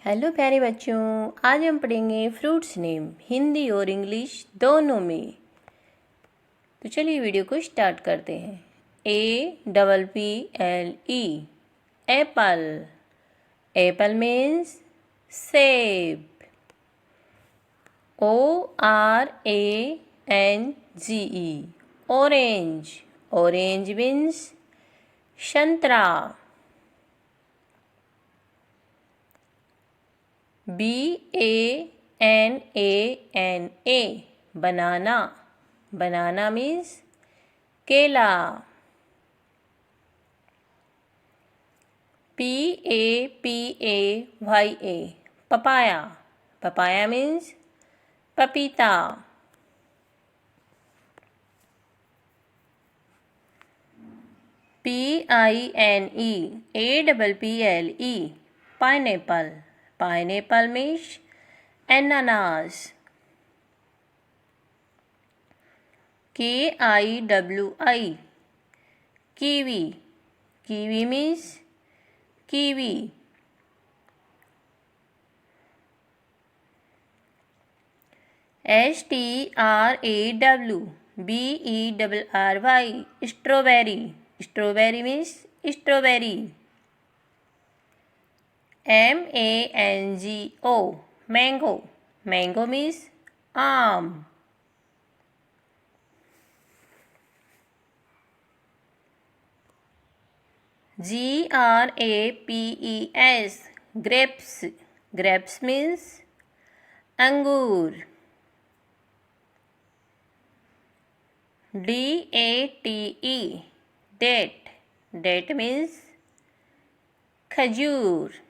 Hello प्यारे बच्चों, आज हम पढ़ेंगे फ्रूट्स नेम हिंदी और इंग्लिश दोनों में। तो चलिए वीडियो को स्टार्ट करते हैं। APPLE apple. एप्पल मीन्स सेब। ORANGE orange. ऑरेंज मीन्स संतरा। BANANA banana. बनाना मीन्स केला। PAPAYA papaya. पपाया मीन्स पपीता। PINEAPPLE pineapple. Pineapple means ananas। KIWI kiwi. Kiwi means kiwi. STRAWBERRY strawberry. Strawberry means strawberry. MANGO mango. Mango means आम। GRAPES grapes. Grapes means अंगूर। DATE date. Date means खजूर।